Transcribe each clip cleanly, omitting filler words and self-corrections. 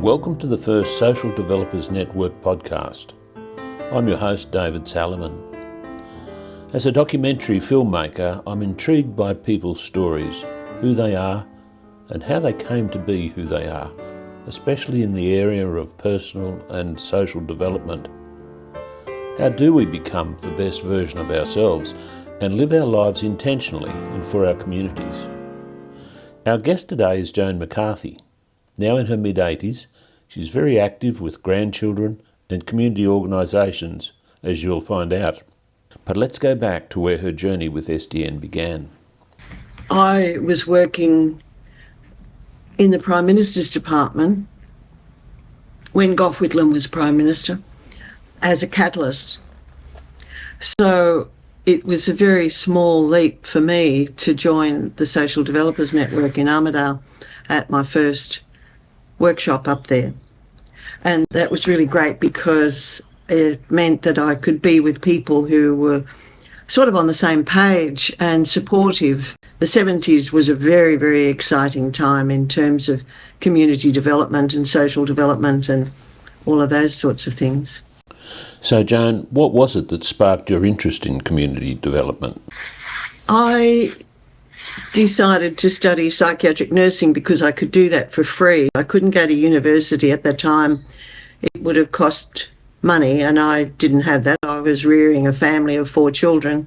Welcome to the first Social Developers Network podcast. I'm your host, David Salomon. As a documentary filmmaker, I'm intrigued by people's stories, who they are, and how they came to be who they are, especially in the area of personal and social development. How do we become the best version of ourselves and live our lives intentionally and for our communities? Our guest today is Joan McCarthy. Now in her mid-80s, she's very active with grandchildren and community organisations, as you'll find out. But let's go back to where her journey with SDN began. I was working in the Prime Minister's Department when Gough Whitlam was Prime Minister as a catalyst. So it was a very small leap for me to join the Social Developers Network in Armidale at my first workshop up there. And that was really great because it meant that I could be with people who were sort of on the same page and supportive. The 70s was a very, very exciting time in terms of community development and social development and all of those sorts of things. So Joan, what was it that sparked your interest in community development? I decided to study psychiatric nursing because I could do that for free. I couldn't go to university at that time. It would have cost money and I didn't have that. I was rearing a family of 4 children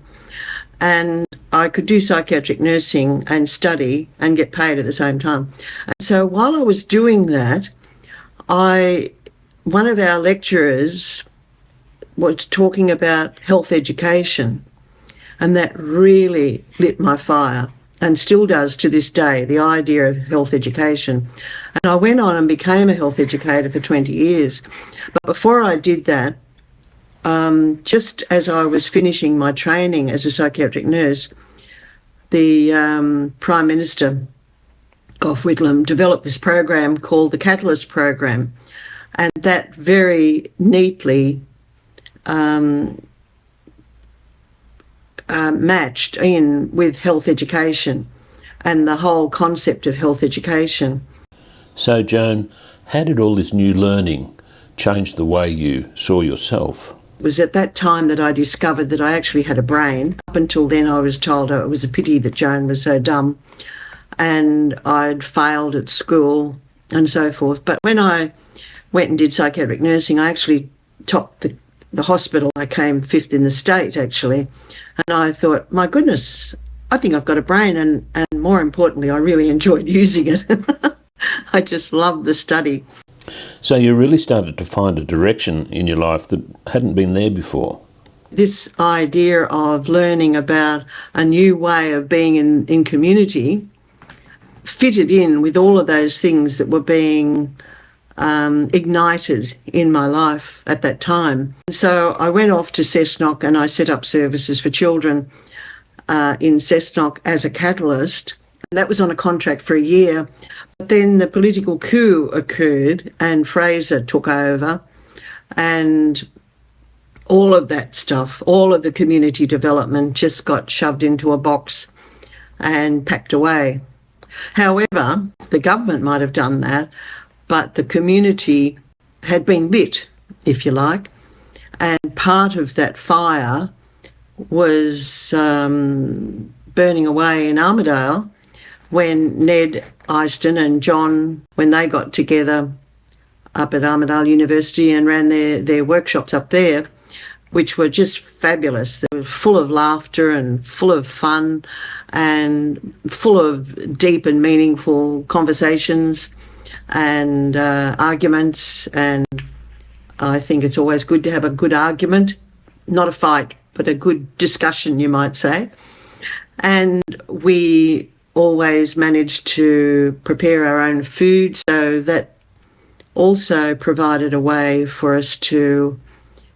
and I could do psychiatric nursing and study and get paid at the same time. And so while I was doing that, one of our lecturers was talking about health education, and that really lit my fire and still does to this day, the idea of health education. And I went on and became a health educator for 20 years. But before I did that, just as I was finishing my training as a psychiatric nurse, the Prime Minister, Gough Whitlam, developed this program called the Catalyst Program. And that very neatly matched in with health education and the whole concept of health education. So Joan, how did all this new learning change the way you saw yourself? It was at that time that I discovered that I actually had a brain. Up until then I was told it was a pity that Joan was so dumb and I'd failed at school and so forth. But when I went and did psychiatric nursing, I actually topped the hospital. I came 5th in the state actually. And I thought, my goodness, I think I've got a brain and more importantly, I really enjoyed using it. I just loved the study. So you really started to find a direction in your life that hadn't been there before. This idea of learning about a new way of being in community fitted in with all of those things that were being ignited in my life at that time. So I went off to Cessnock and I set up services for children in Cessnock as a catalyst. And that was on a contract for a year. But then the political coup occurred and Fraser took over and all of that stuff, all of the community development just got shoved into a box and packed away. However, the government might have done that, but the community had been lit, if you like, and part of that fire was burning away in Armidale when Ned Easton and John, when they got together up at Armidale University and ran their workshops up there, which were just fabulous. They were full of laughter and full of fun and full of deep and meaningful conversations and arguments, and I think it's always good to have a good argument, not a fight, but a good discussion, you might say. And we always managed to prepare our own food, so that also provided a way for us to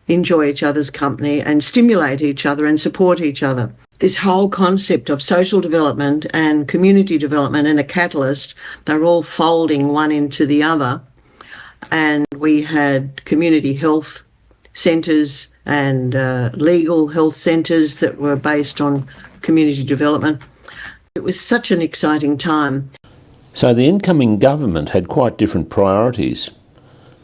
enjoy each other's company and stimulate each other and support each other. This whole concept of social development and community development and a catalyst, they're all folding one into the other. And we had community health centres and legal health centres that were based on community development. It was such an exciting time. So the incoming government had quite different priorities.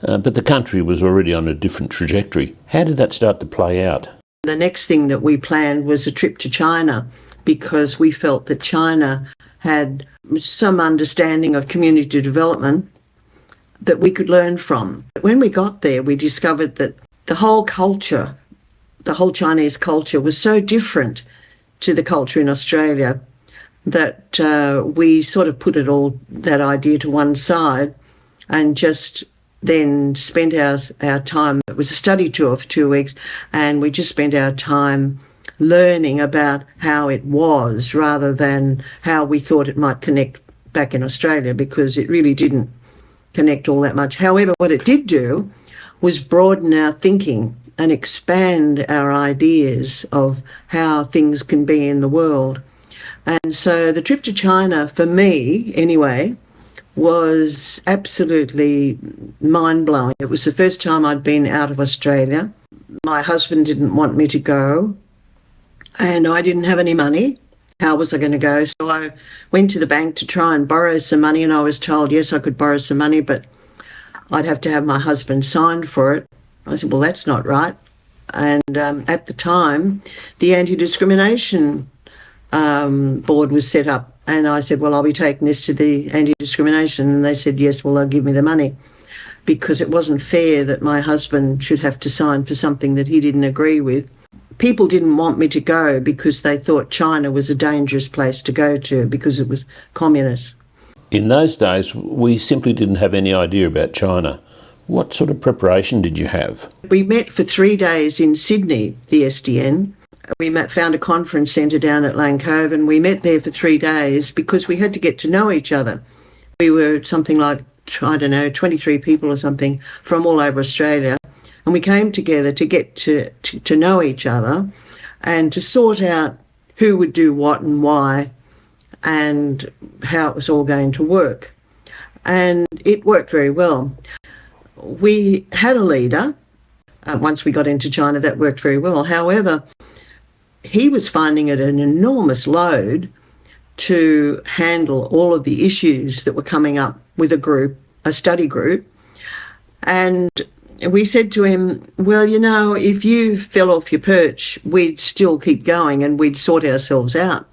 but the country was already on a different trajectory. How did that start to play out? The next thing that we planned was a trip to China, because we felt that China had some understanding of community development that we could learn from. When we got there, we discovered that the whole culture, the whole Chinese culture, was so different to the culture in Australia that we sort of put that idea to one side and just then spent our time. It was a study tour for 2 weeks, and we just spent our time learning about how it was rather than how we thought it might connect back in Australia, because it really didn't connect all that much. However, what it did do was broaden our thinking and expand our ideas of how things can be in the world. And so the trip to China, for me anyway, was absolutely mind-blowing. It was the first time I'd been out of Australia. My husband didn't want me to go, and I didn't have any money. How was I going to go? So I went to the bank to try and borrow some money, and I was told, yes, I could borrow some money, but I'd have to have my husband signed for it. I said, well, that's not right. And at the time, the anti-discrimination board was set up. And I said, well, I'll be taking this to the anti-discrimination. And they said, yes, well, they'll give me the money, because it wasn't fair that my husband should have to sign for something that he didn't agree with. People didn't want me to go because they thought China was a dangerous place to go to because it was communist. In those days, we simply didn't have any idea about China. What sort of preparation did you have? We met for 3 days in Sydney, the SDN. We found a conference centre down at Lane Cove, and we met there for 3 days because we had to get to know each other. We were something like, 23 people or something from all over Australia, and we came together to get to know each other and to sort out who would do what and why and how it was all going to work. And it worked very well. We had a leader. Once we got into China, that worked very well. However, he was finding it an enormous load to handle all of the issues that were coming up with a study group. And we said to him, well, if you fell off your perch, we'd still keep going and we'd sort ourselves out.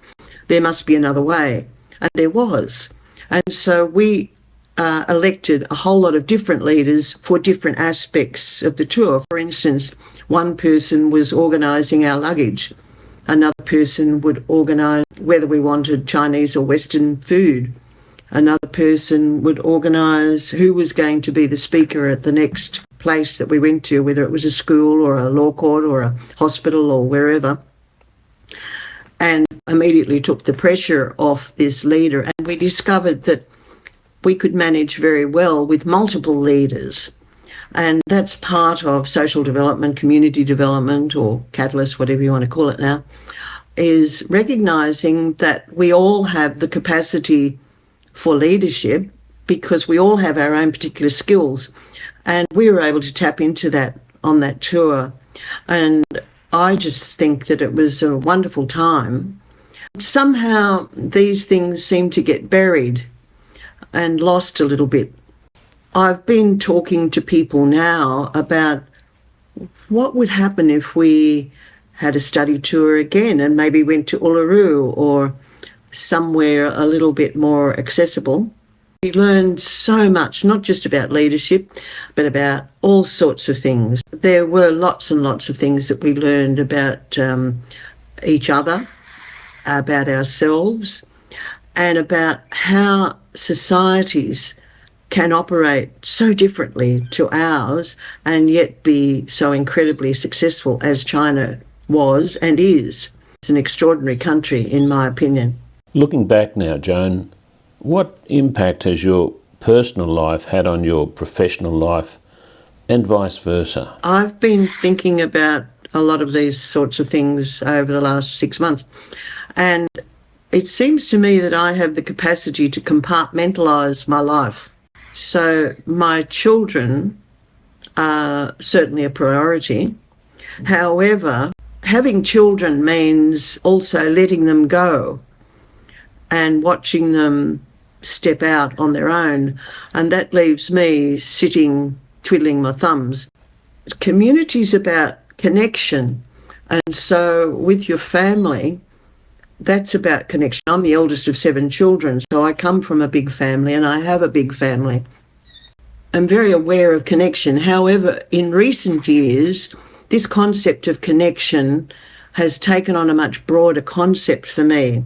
There must be another way. And there was. And so we elected a whole lot of different leaders for different aspects of the tour. For instance, one person was organising our luggage. Another person would organise whether we wanted Chinese or Western food. Another person would organise who was going to be the speaker at the next place that we went to, whether it was a school or a law court or a hospital or wherever. And immediately took the pressure off this leader. And we discovered that we could manage very well with multiple leaders. And that's part of social development, community development, or catalyst, whatever you want to call it now, is recognising that we all have the capacity for leadership because we all have our own particular skills. And we were able to tap into that on that tour. And I just think that it was a wonderful time. Somehow these things seem to get buried and lost a little bit. I've been talking to people now about what would happen if we had a study tour again and maybe went to Uluru or somewhere a little bit more accessible. We learned so much, not just about leadership, but about all sorts of things. There were lots and lots of things that we learned about each other, about ourselves, and about how societies can operate so differently to ours and yet be so incredibly successful as China was and is. It's an extraordinary country, in my opinion. Looking back now, Joan, what impact has your personal life had on your professional life and vice versa? I've been thinking about a lot of these sorts of things over the last 6 months, and it seems to me that I have the capacity to compartmentalise my life. So my children are certainly a priority. However, having children means also letting them go and watching them step out on their own. And that leaves me sitting twiddling my thumbs. Community's about connection. And so with your family, that's about connection. I'm the eldest of 7 children, so I come from a big family and I have a big family. I'm very aware of connection. However, in recent years, this concept of connection has taken on a much broader concept for me.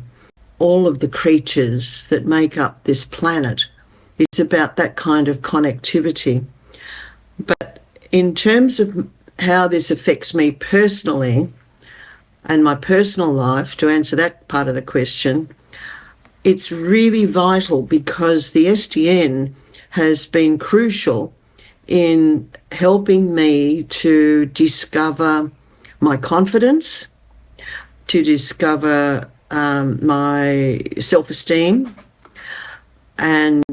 All of the creatures that make up this planet, it's about that kind of connectivity. But in terms of how this affects me personally and my personal life, to answer that part of the question, it's really vital because the SDN has been crucial in helping me to discover my confidence, to discover my self-esteem. And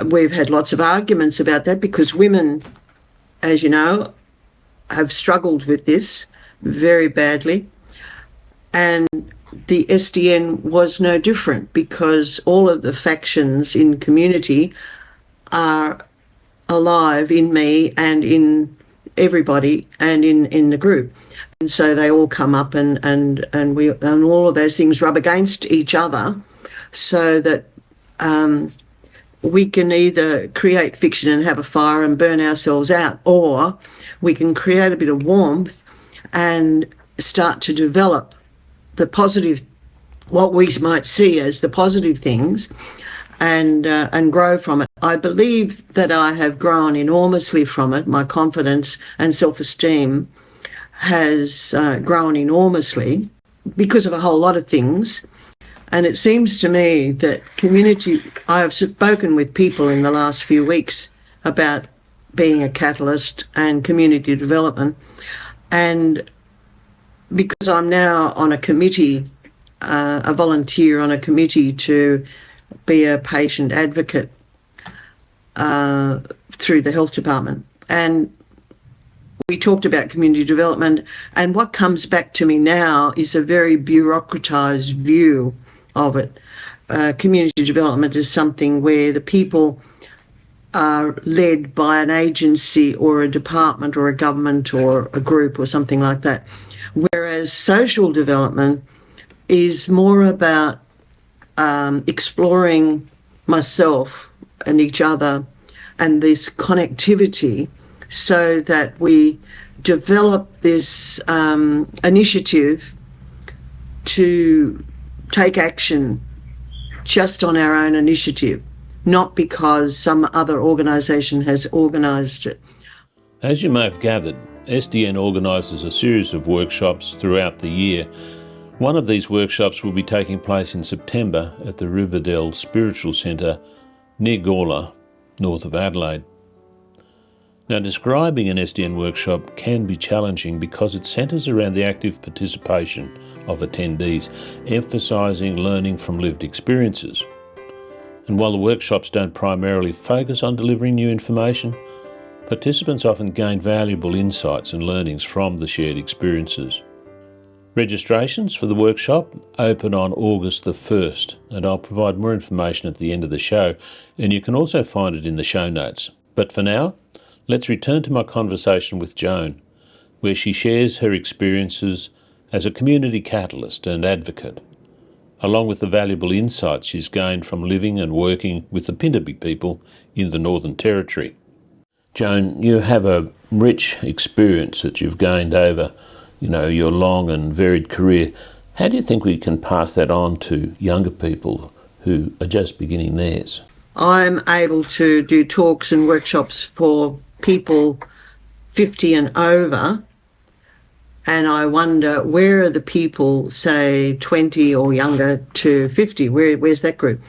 we've had lots of arguments about that because women, as you know, have struggled with this very badly. And the SDN was no different because all of the factions in community are alive in me and in everybody and in the group. And so they all come up and all of those things rub against each other so that we can either create fiction and have a fire and burn ourselves out, or we can create a bit of warmth and start to develop the positive, what we might see as the positive things, and grow from it. I believe that I have grown enormously from it. My confidence and self-esteem has grown enormously because of a whole lot of things. And it seems to me that community, I have spoken with people in the last few weeks about being a catalyst and community development. And because I'm now on a committee, a volunteer on a committee to be a patient advocate through the health department. And we talked about community development, and what comes back to me now is a very bureaucratised view of it. Community development is something where the people are led by an agency or a department or a government or a group or something like that. Whereas social development is more about exploring myself and each other and this connectivity so that we develop this initiative to take action just on our own initiative, not because some other organisation has organised it. As you may have gathered, SDN organises a series of workshops throughout the year. One of these workshops will be taking place in September at the Riverdale Spiritual Centre near Gawler, north of Adelaide. Now, describing an SDN workshop can be challenging because it centres around the active participation of attendees, emphasising learning from lived experiences. And while the workshops don't primarily focus on delivering new information, participants often gain valuable insights and learnings from the shared experiences. Registrations for the workshop open on August the 1st, and I'll provide more information at the end of the show, and you can also find it in the show notes. But for now, let's return to my conversation with Joan, where she shares her experiences as a community catalyst and advocate, along with the valuable insights she's gained from living and working with the Pintabee people in the Northern Territory. Joan, you have a rich experience that you've gained over, your long and varied career. How do you think we can pass that on to younger people who are just beginning theirs? I'm able to do talks and workshops for people 50 and over, and I wonder, where are the people, say, 20 or younger to 50? Where's that group?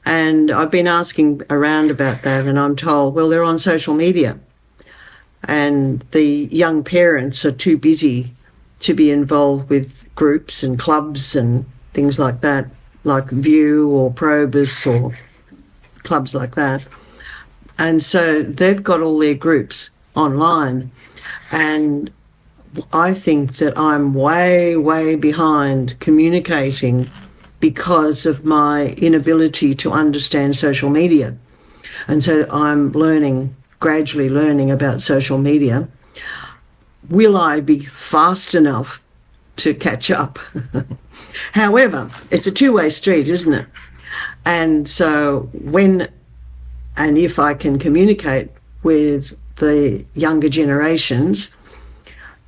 And I've been asking around about that, and I'm told, well, they're on social media. And the young parents are too busy to be involved with groups and clubs and things like that, like View or Probus or clubs like that. And so they've got all their groups online. And I think that I'm way, way behind communicating because of my inability to understand social media. And so I'm learning gradually learning about social media. Will I be fast enough to catch up? However, it's a two-way street, isn't it? And so when and if I can communicate with the younger generations,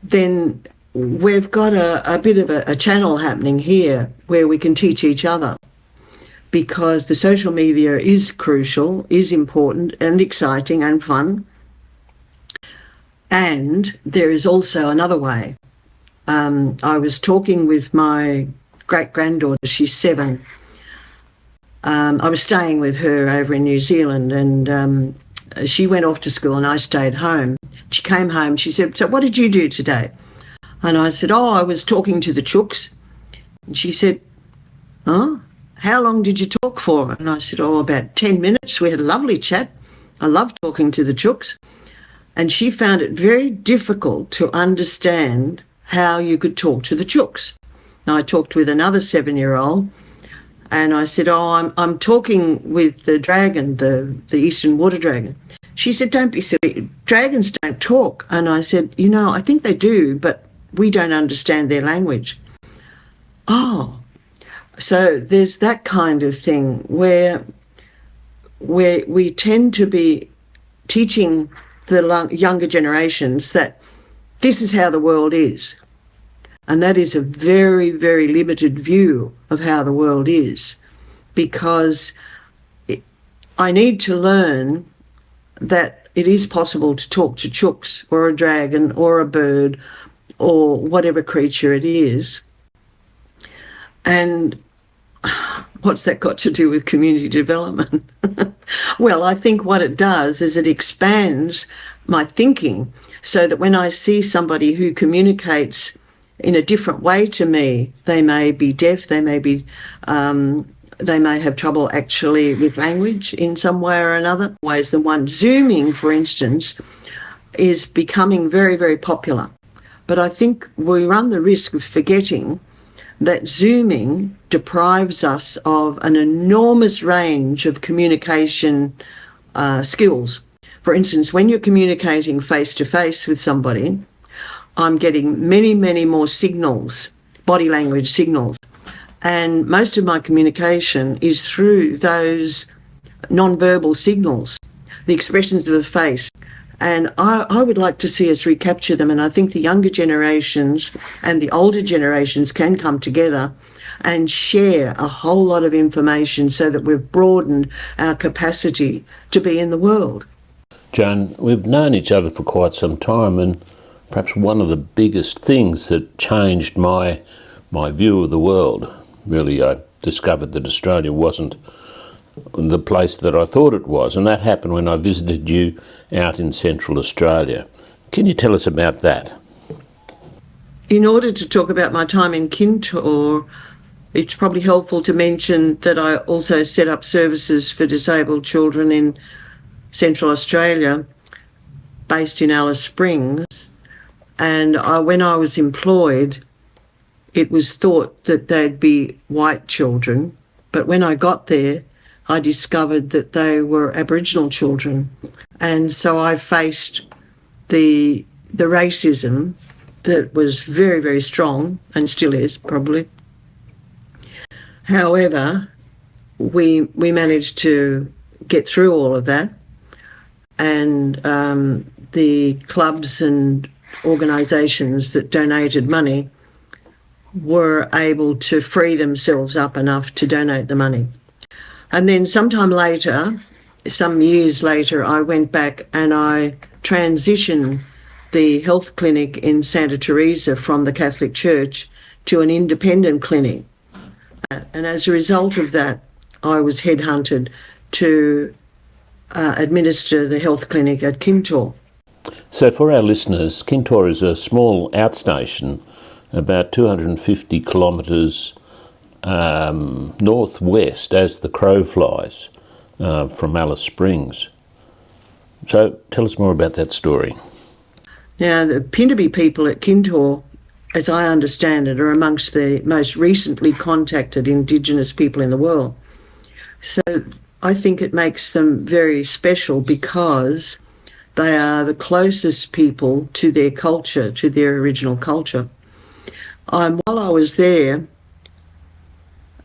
then we've got a bit of a channel happening here where we can teach each other, because the social media is crucial, is important and exciting and fun. And there is also another way. I was talking with my great-granddaughter, she's 7. I was staying with her over in New Zealand, and she went off to school and I stayed home. She came home, she said, "So what did you do today?" And I said, "Oh, I was talking to the chooks." And she said, "Oh, how long did you talk for?" And I said, "Oh, about 10 minutes. We had a lovely chat. I love talking to the chooks." And she found it very difficult to understand how you could talk to the chooks. Now, I talked with another 7-year-old, and I said, "Oh, I'm talking with the dragon, the eastern water dragon." She said, "Don't be silly. Dragons don't talk." And I said, "I think they do, but we don't understand their language." Oh, so there's that kind of thing where we tend to be teaching the younger generations that this is how the world is. And that is a very, very limited view of how the world is, because I need to learn that it is possible to talk to chooks or a dragon or a bird or whatever creature it is. And what's that got to do with community development? Well, I think what it does is it expands my thinking, so that when I see somebody who communicates in a different way to me, they may be deaf, they may have trouble actually with language in some way or another. Ways than one. Zooming, for instance, is becoming very, very popular. But I think we run the risk of forgetting that Zooming deprives us of an enormous range of communication skills. For instance, when you're communicating face-to-face with somebody, I'm getting many, many more signals, body language signals. And most of my communication is through those non-verbal signals, the expressions of the face. And I would like to see us recapture them. And I think the younger generations and the older generations can come together and share a whole lot of information so that we've broadened our capacity to be in the world. Joan, we've known each other for quite some time, and perhaps one of the biggest things that changed my view of the world, really, I discovered that Australia wasn't the place that I thought it was, and that happened when I visited you out in Central Australia. Can you tell us about that? In order to talk about my time in Kintore, it's probably helpful to mention that I also set up services for disabled children in Central Australia, based in Alice Springs. And when I was employed, it was thought that they'd be white children, but when I got there, I discovered that they were Aboriginal children. And so I faced the racism that was very, very strong, and still is probably. However, we managed to get through all of that, and the clubs and organisations that donated money were able to free themselves up enough to donate the money. And then sometime later, some years later, I went back and I transitioned the health clinic in Santa Teresa from the Catholic Church to an independent clinic. And as a result of that, I was headhunted to administer the health clinic at Kintore. So for our listeners, Kintore is a small outstation about 250 kilometres northwest as the crow flies from Alice Springs. So tell us more about that story. Now, the Pintabee people at Kintore, as I understand it, are amongst the most recently contacted Indigenous people in the world. So I think it makes them very special because They are the closest people to their culture, to their original culture. While I was there,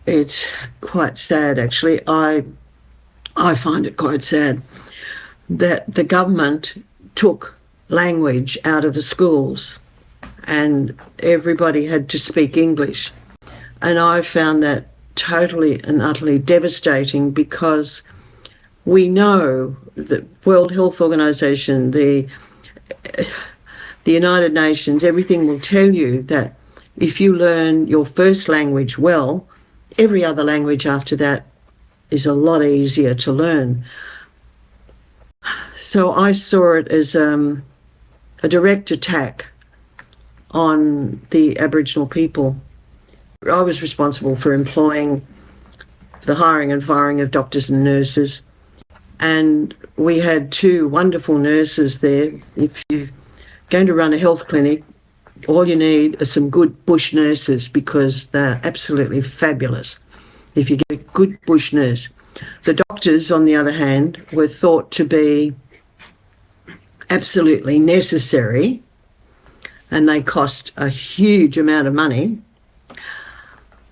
it's quite sad actually. I find it quite sad that the government took language out of the schools and everybody had to speak English. And I found that totally and utterly devastating, because we know the World Health Organization, the United Nations, everything will tell you that if you learn your first language well, every other language after that is a lot easier to learn. So I saw it as a direct attack on the Aboriginal people. I was responsible for employing the hiring and firing of doctors and nurses, and we had 2 wonderful nurses there. If you're going to run a health clinic, all you need are some good bush nurses, because they're absolutely fabulous if you get a good bush nurse. The doctors, on the other hand, were thought to be absolutely necessary, and they cost a huge amount of money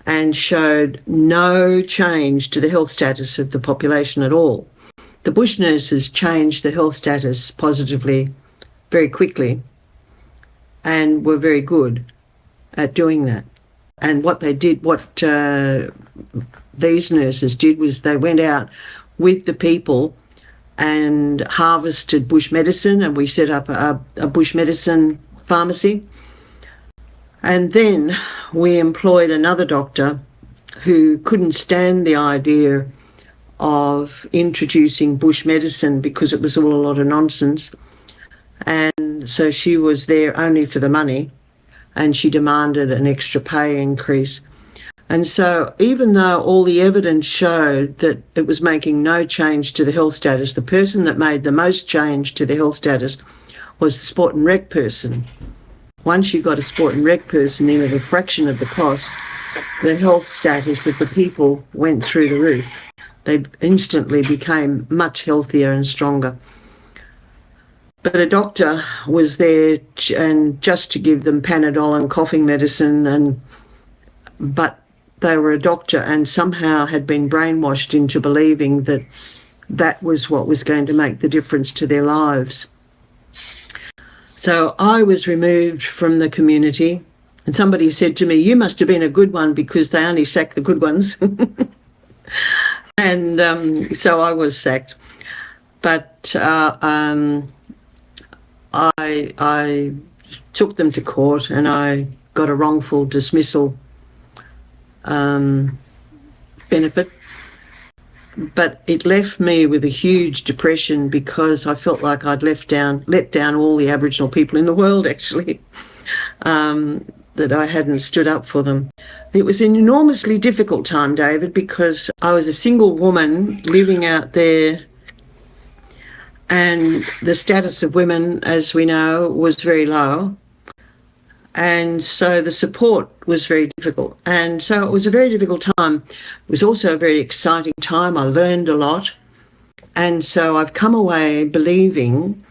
and showed no change to the health status of the population at all. The bush nurses changed the health status positively very quickly and were very good at doing that. And what they did, these nurses did, was they went out with the people and harvested bush medicine, and we set up a bush medicine pharmacy. And then we employed another doctor who couldn't stand the idea of introducing bush medicine because it was all a lot of nonsense. And so she was there only for the money, and she demanded an extra pay increase. And so even though all the evidence showed that it was making no change to the health status, the person that made the most change to the health status was the sport and rec person. Once you got a sport and rec person in at a fraction of the cost, the health status of the people went through the roof. They instantly became much healthier and stronger. But a doctor was there and just to give them Panadol and coughing medicine, but they were a doctor and somehow had been brainwashed into believing that that was what was going to make the difference to their lives. So I was removed from the community, and somebody said to me, "You must have been a good one because they only sack the good ones." And so I was sacked. But I took them to court and I got a wrongful dismissal benefit. But it left me with a huge depression because I felt like I'd let down all the Aboriginal people in the world, actually, that I hadn't stood up for them. It was an enormously difficult time, David, because I was a single woman living out there, and the status of women, as we know, was very low. And so the support was very difficult. And so it was a very difficult time. It was also a very exciting time. I learned a lot. And so I've come away believing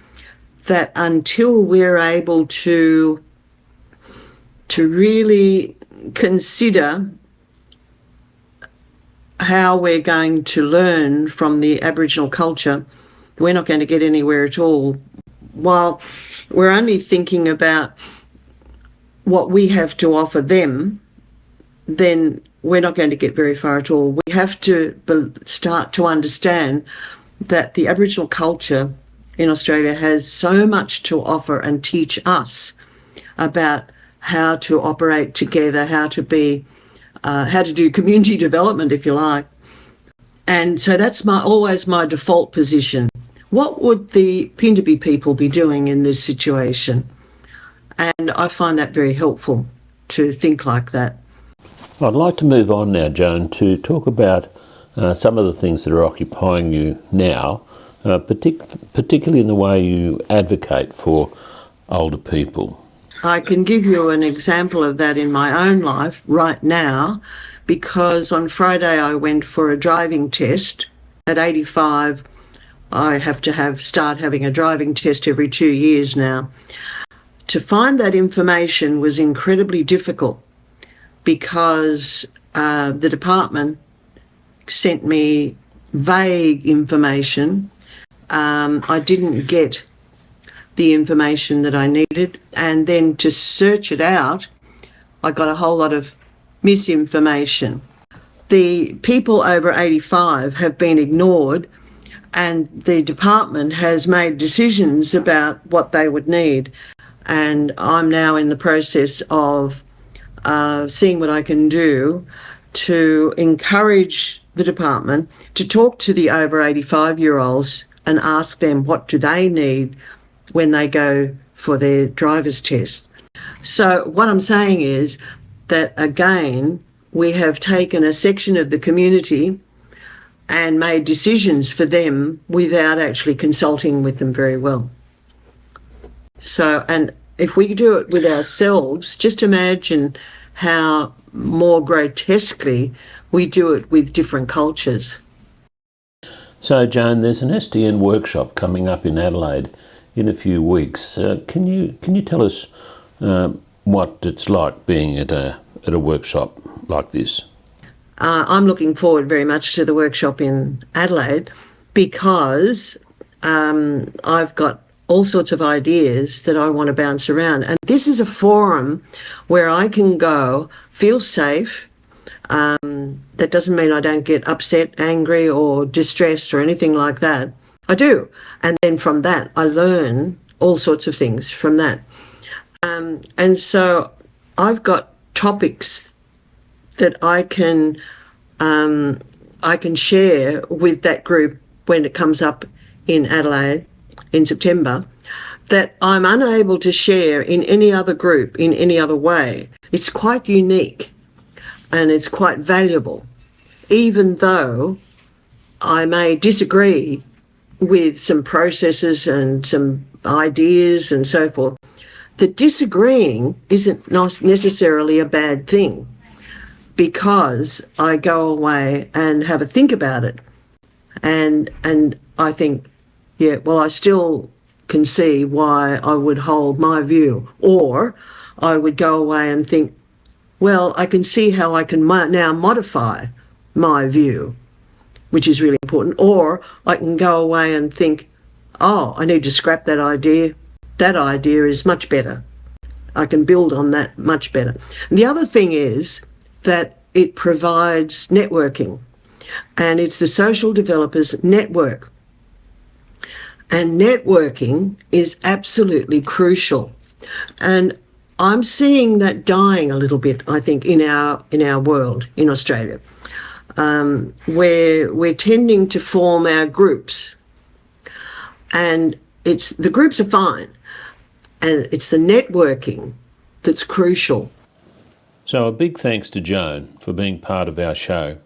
that until we're able to really consider how we're going to learn from the Aboriginal culture, we're not going to get anywhere at all. While we're only thinking about what we have to offer them, then we're not going to get very far at all. We have to start to understand that the Aboriginal culture in Australia has so much to offer and teach us about how to operate together, how to do community development, if you like. And so that's always my default position. What would the Pintabee people be doing in this situation? And I find that very helpful to think like that. I'd like to move on now, Joan, to talk about some of the things that are occupying you now, particularly in the way you advocate for older people. I can give you an example of that in my own life right now, because on Friday I went for a driving test. At 85, I have to start having a driving test every 2 years now. To find that information was incredibly difficult because the department sent me vague information. I didn't get the information that I needed, and then to search it out, I got a whole lot of misinformation. The people over 85 have been ignored, and the department has made decisions about what they would need. And I'm now in the process of seeing what I can do to encourage the department to talk to the over 85-year-olds and ask them what do they need when they go for their driver's test. So what I'm saying is that, again, we have taken a section of the community and made decisions for them without actually consulting with them very well. So, and if we do it with ourselves, just imagine how more grotesquely we do it with different cultures. So, Joan, there's an SDN workshop coming up in Adelaide in a few weeks. Can you tell us what it's like being at a workshop like this? I'm looking forward very much to the workshop in Adelaide because I've got all sorts of ideas that I want to bounce around. And this is a forum where I can go, feel safe. That doesn't mean I don't get upset, angry or distressed or anything like that. I do. And then from that, I learn all sorts of things from that. And so I've got topics that I can share with that group when it comes up in Adelaide in September that I'm unable to share in any other group in any other way. It's quite unique and it's quite valuable, even though I may disagree with some processes and some ideas and so forth. The disagreeing isn't necessarily a bad thing because I go away and have a think about it. And I think, yeah, well, I still can see why I would hold my view. Or I would go away and think, well, I can see how I can now modify my view, which is really important. Or I can go away and think, oh, I need to scrap that idea. That idea is much better. I can build on that much better. And the other thing is that it provides networking, and it's the Social Developers Network. And networking is absolutely crucial. And I'm seeing that dying a little bit, I think, in our world, in Australia, where we're tending to form our groups. And the groups are fine, and it's the networking that's crucial. So a big thanks to Joan for being part of our show.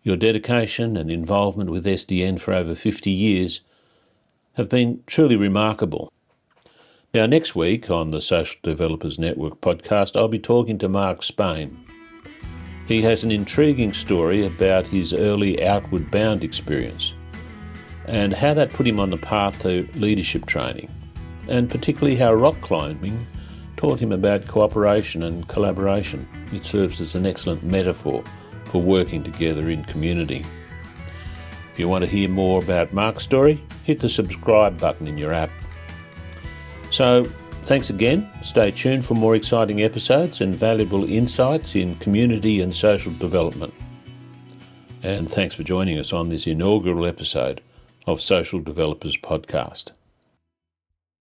Your dedication and involvement with SDN for over 50 years have been truly remarkable. Now, next week on the Social Developers Network podcast, I'll be talking to Mark Spain. He has an intriguing story about his early Outward Bound experience and how that put him on the path to leadership training, and particularly how rock climbing taught him about cooperation and collaboration. It serves as an excellent metaphor for working together in community. If you want to hear more about Mark's story, hit the subscribe button in your app. So, thanks again. Stay tuned for more exciting episodes and valuable insights in community and social development. And thanks for joining us on this inaugural episode of Social Developers Podcast.